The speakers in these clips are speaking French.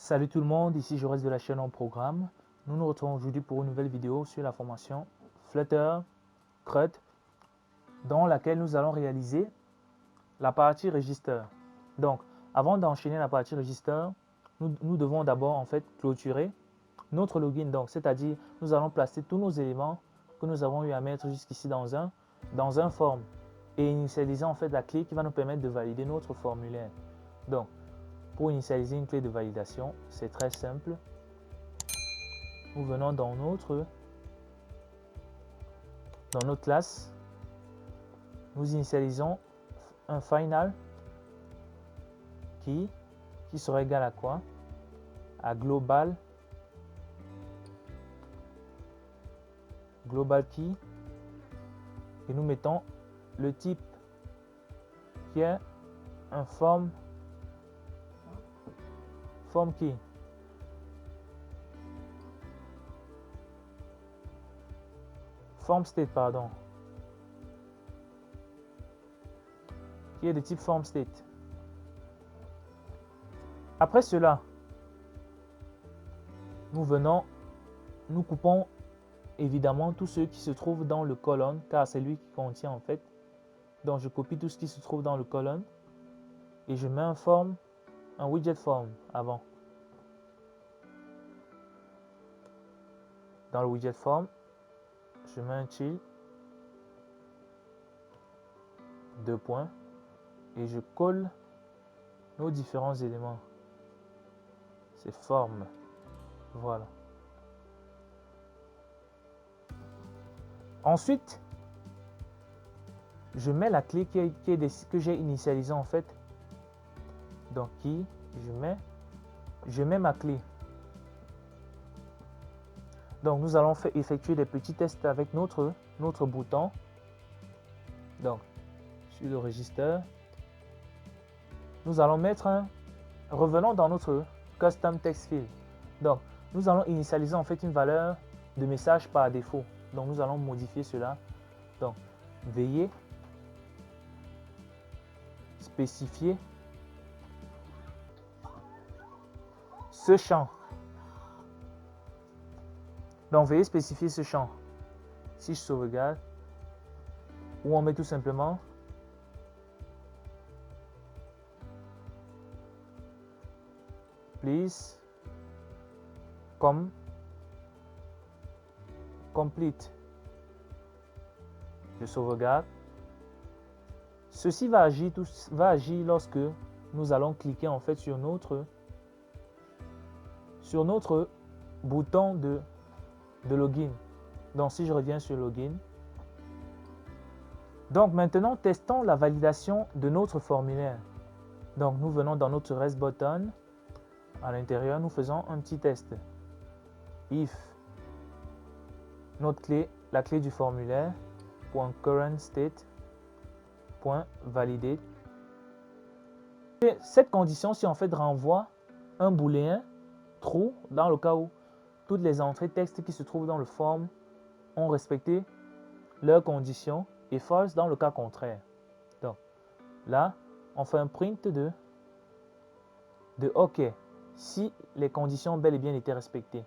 Salut tout le monde, ici Jaurès de la chaîne En Programme. Nous nous retrouvons aujourd'hui pour une nouvelle vidéo sur la formation Flutter CRUD dans laquelle nous allons réaliser la partie Register. Donc, avant d'enchaîner la partie Register, nous devons d'abord en fait clôturer notre login. Donc, c'est-à-dire nous allons placer tous nos éléments que nous avons eu à mettre jusqu'ici dans un form et initialiser en fait la clé qui va nous permettre de valider notre formulaire. Donc, pour initialiser une clé de validation, c'est très simple. Nous venons dans notre classe, nous initialisons un final qui sera égal à quoi? À global key, et nous mettons le type qui est un form key. Form state, pardon, qui est de type form state. Après cela, nous coupons évidemment tous ceux qui se trouvent dans le colonne, car c'est lui qui contient en fait. Donc je copie tout ce qui se trouve dans le colonne et je mets un widget form avant. Dans le widget form, je mets un chill, 2 points, et je colle nos différents éléments. C'est forme. Voilà. Ensuite, je mets la clé que j'ai initialisée en fait. Donc je mets ma clé. Donc nous allons effectuer des petits tests avec notre bouton. Donc sur le register, nous allons mettre revenons dans notre custom text field. Donc nous allons initialiser en fait une valeur de message par défaut. Donc nous allons modifier cela. Donc veuillez spécifier ce champ. Donc veuillez spécifier ce champ. Si je sauvegarde, ou on met tout simplement please complete. Je sauvegarde. Ceci va agir lorsque nous allons cliquer en fait sur notre bouton de login. Donc si je reviens sur login, donc maintenant testons la validation de notre formulaire. Donc nous venons dans notre rest button, à l'intérieur nous faisons un petit test. If la clé du formulaire .current state .validate, cette condition-ci en fait renvoie un booléen true dans le cas où toutes les entrées texte qui se trouvent dans le form ont respecté leurs conditions et false dans le cas contraire. Donc là, on fait un print de OK si les conditions ont bel et bien été respectées.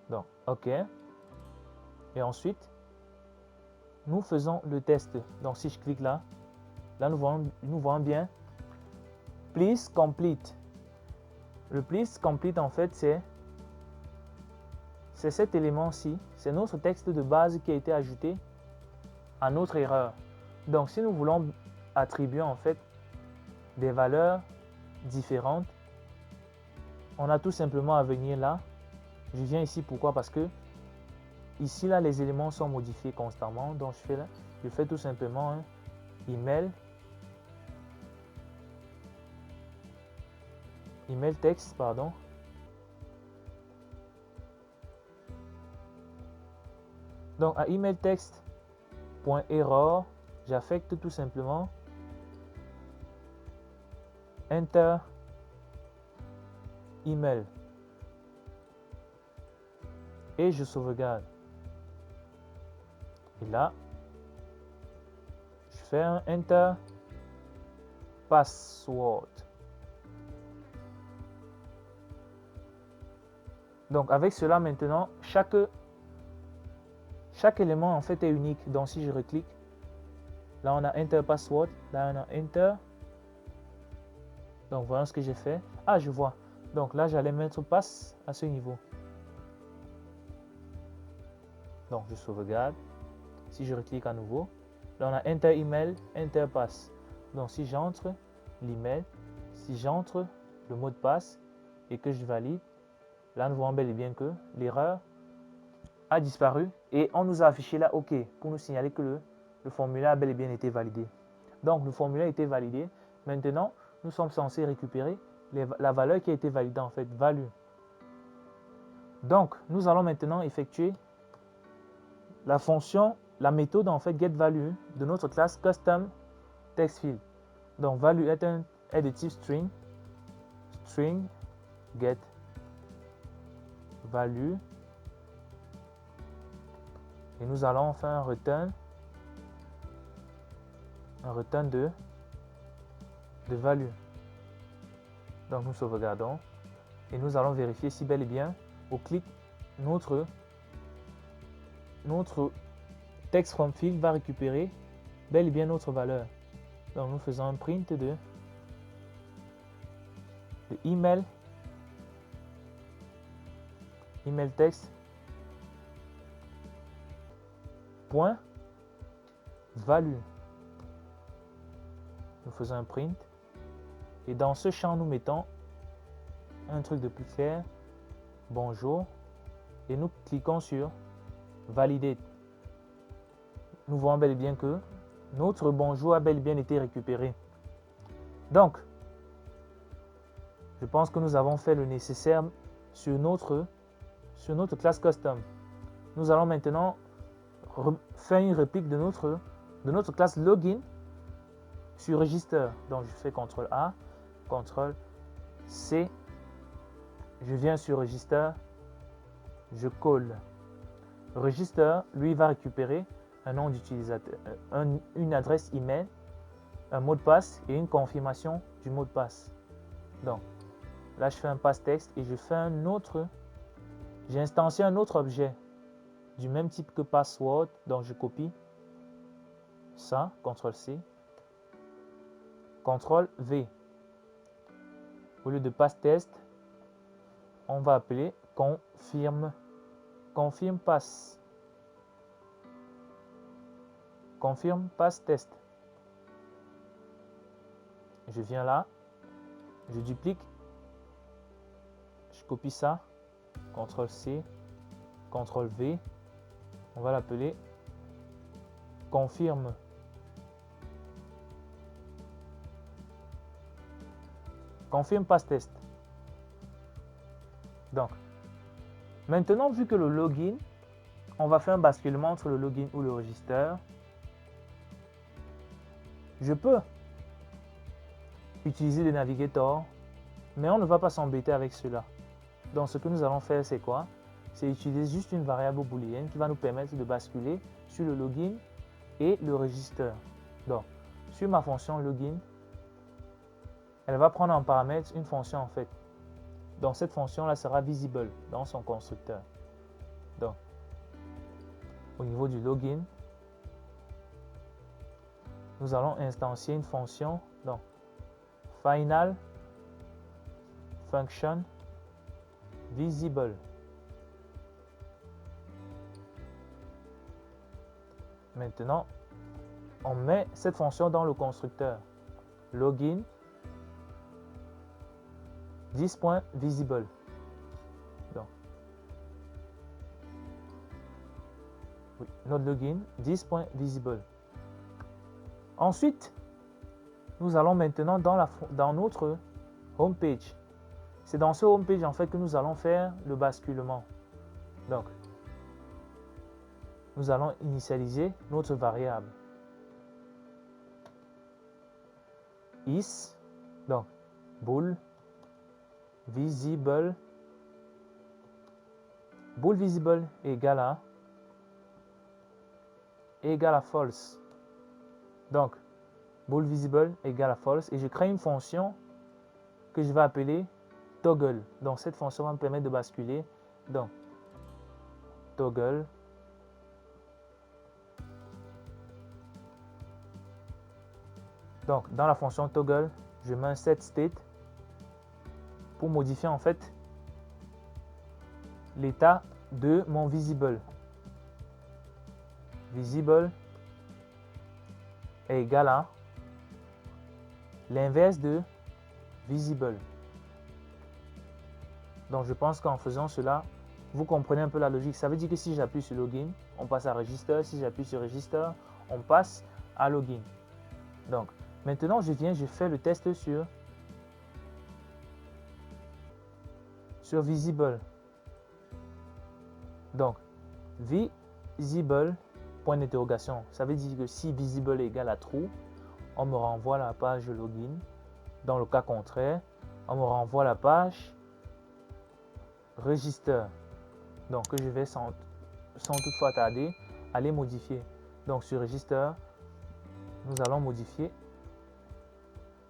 Donc OK. Et ensuite, nous faisons le test. Donc si je clique là, nous voyons bien please complete. Le please complete en fait c'est cet élément-ci, c'est notre texte de base qui a été ajouté à notre erreur. Donc si nous voulons attribuer en fait des valeurs différentes, on a tout simplement à venir là. Je viens ici, pourquoi? Parce que ici là les éléments sont modifiés constamment. Donc je fais tout simplement un email text, pardon. Donc à email text.error, j'affecte tout simplement enter email et je sauvegarde. Et là, je fais un enter password. Donc avec cela maintenant, chaque élément en fait est unique. Donc si je reclique, là on a enter password, là on a enter. Donc voilà ce que j'ai fait. Ah, je vois. Donc là j'allais mettre pass à ce niveau. Donc je sauvegarde. Si je reclique à nouveau, là on a enter email, enter pass. Donc si j'entre l'email, si j'entre le mot de passe et que je valide, là nous voyons bel et bien que l'erreur a disparu et on nous a affiché là OK pour nous signaler que le formulaire a bel et bien été validé. Donc le formulaire a été validé. Maintenant, nous sommes censés récupérer la valeur qui a été validée en fait, value. Donc nous allons maintenant effectuer la fonction, la méthode en fait getValue de notre classe custom textfield. Donc value est de type string, string get value et nous allons faire un return de value. Donc nous sauvegardons et nous allons vérifier si bel et bien au clic notre text from field va récupérer bel et bien notre valeur. Donc nous faisons un print de email text point value. Nous faisons un print et dans ce champ nous mettons un truc de plus clair, bonjour, et nous cliquons sur valider. Nous voyons bel et bien que notre bonjour a bel et bien été récupéré. Donc je pense que nous avons fait le nécessaire sur notre classe custom. Nous allons maintenant faire une réplique de notre classe login sur register. Donc je fais CTRL A, CTRL C, je viens sur register, je colle. Register, lui, va récupérer un nom d'utilisateur, une adresse email, un mot de passe et une confirmation du mot de passe. Donc là je fais un passe texte et je fais j'ai instancié un autre objet du même type que password. Donc je copie ça, CTRL C, CTRL V. Au lieu de passe test, on va appeler confirme pass. Confirme pass test. Je viens là, je duplique, je copie ça, CTRL C, CTRL V, on va l'appeler confirme pass test. Donc maintenant, vu que le login, on va faire un basculement entre le login ou le register, je peux utiliser des navigators, mais on ne va pas s'embêter avec cela. Donc ce que nous allons faire, c'est quoi? C'est utiliser juste une variable booléenne qui va nous permettre de basculer sur le login et le register. Donc sur ma fonction login, elle va prendre en paramètre une fonction en fait. Donc cette fonction là sera visible dans son constructeur. Donc au niveau du login, nous allons instancier une fonction, donc final function visible. Maintenant, on met cette fonction dans le constructeur login 10.visible. Donc, oui, notre login 10.visible. Ensuite, nous allons maintenant dans notre home page. C'est dans ce home page en fait que nous allons faire le basculement. Donc, nous allons initialiser notre variable is, donc bool visible égale à false. Donc bool visible égale à false et je crée une fonction que je vais appeler toggle. Donc cette fonction va me permettre de basculer Donc, toggle. Donc, dans la fonction toggle, je mets un set state pour modifier en fait l'état de mon visible. Visible est égal à l'inverse de visible. Donc, je pense qu'en faisant cela, vous comprenez un peu la logique. Ça veut dire que si j'appuie sur login, on passe à register. Si j'appuie sur register, on passe à login. Donc, maintenant, je fais le test sur visible. Donc, visible, point d'interrogation. Ça veut dire que si visible est égal à true, on me renvoie la page login. Dans le cas contraire, on me renvoie la page register. Donc, que je vais sans toutefois tarder aller modifier. Donc, sur register, nous allons modifier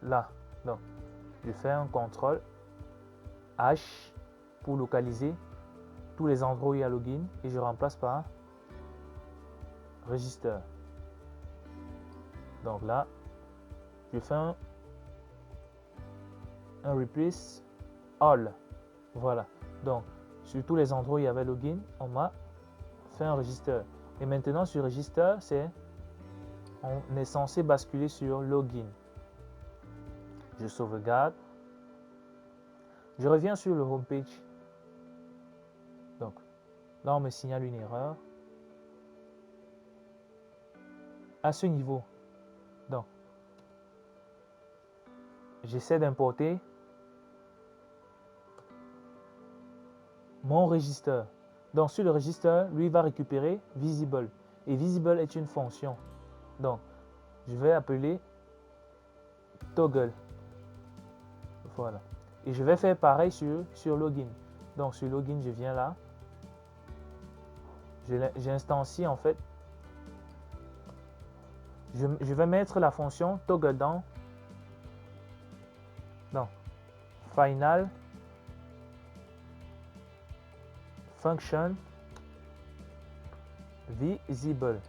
là. Donc, je fais un contrôle H pour localiser tous les endroits où il y a login et je remplace par register. Donc là, je fais un replace all. Voilà. Donc, sur tous les endroits où il y avait login, on m'a fait un register. Et maintenant, sur register, on est censé basculer sur login. Je sauvegarde. Je reviens sur le home page. Donc, là, on me signale une erreur. À ce niveau, donc, j'essaie d'importer mon register. Donc, sur le register, lui va récupérer visible. Et visible est une fonction. Donc, je vais appeler toggle. Voilà. Et je vais faire pareil sur login. Donc, sur login, je viens là. J'instancie en fait. Je vais mettre la fonction toggle dans final function visible.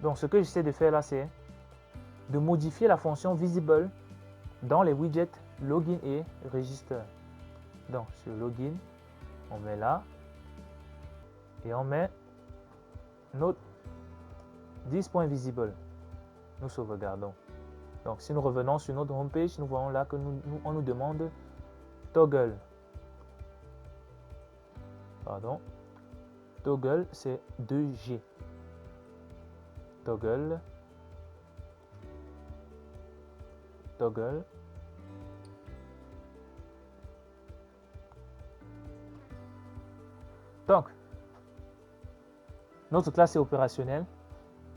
Donc, ce que j'essaie de faire là, c'est de modifier la fonction visible dans les widgets login et register. Donc, sur login, on met là et on met notre 10.visible. Nous sauvegardons. Donc, si nous revenons sur notre home page, nous voyons là que on nous demande toggle. Pardon. Toggle, c'est 2G. Toggle. Toggle. Donc, notre classe est opérationnelle.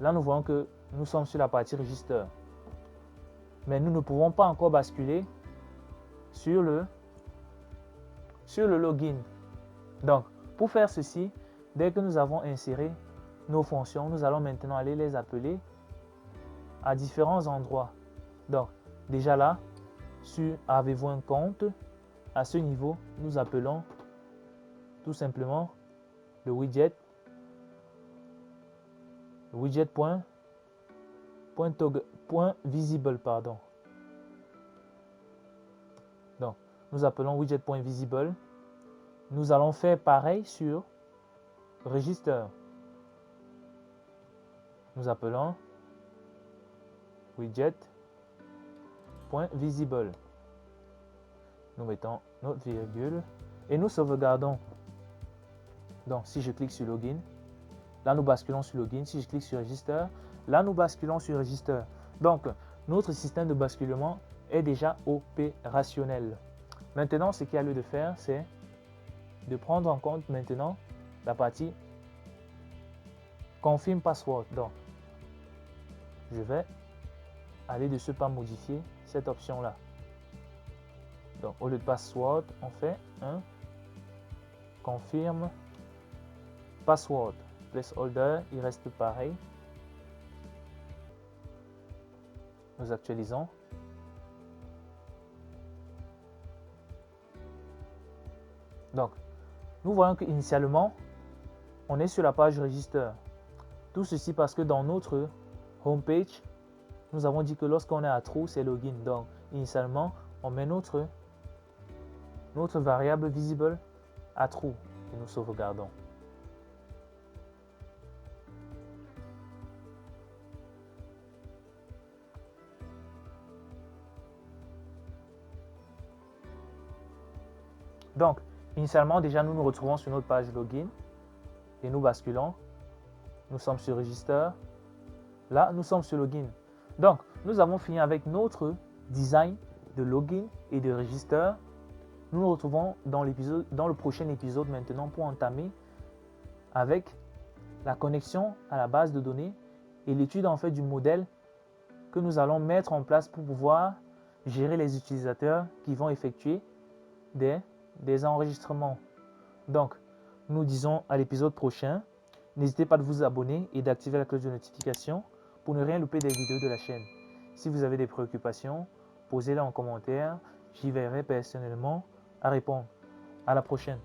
Là, nous voyons que nous sommes sur la partie register. Mais nous ne pouvons pas encore basculer sur le login. Donc, pour faire ceci, dès que nous avons inséré nos fonctions, nous allons maintenant aller les appeler à différents endroits. Donc, déjà là, sur avez-vous un compte, à ce niveau, nous appelons tout simplement le widget .visible, pardon. Donc, nous appelons widget.visible. Nous allons faire pareil sur register. Nous appelons widget.visible. Nous mettons notre virgule et nous sauvegardons. Donc, si je clique sur login, là nous basculons sur login. Si je clique sur register, là nous basculons sur register. Donc, notre système de basculement est déjà opérationnel. Maintenant, ce qu'il y a lieu de faire, c'est de prendre en compte maintenant la partie confirm password. Donc, je vais aller de ce pas modifier cette option là. Donc, au lieu de password, on fait un confirm password. Placeholder, il reste pareil. Nous actualisons. Donc, Nous voyons qu'initialement, on est sur la page Register. Tout ceci parce que dans notre homepage, nous avons dit que lorsqu'on est à True, c'est Login. Donc, initialement, on met notre variable visible à True et nous sauvegardons. Donc, initialement, déjà, nous nous retrouvons sur notre page Login et nous basculons. Nous sommes sur Register. Là, nous sommes sur Login. Donc, nous avons fini avec notre design de Login et de Register. Nous nous retrouvons dans le prochain épisode maintenant pour entamer avec la connexion à la base de données et l'étude en fait du modèle que nous allons mettre en place pour pouvoir gérer les utilisateurs qui vont effectuer des enregistrements. Donc, nous disons à l'épisode prochain. N'hésitez pas à vous abonner et d'activer la cloche de notification pour ne rien louper des vidéos de la chaîne. Si vous avez des préoccupations, posez-les en commentaire. J'y verrai personnellement à répondre. À la prochaine.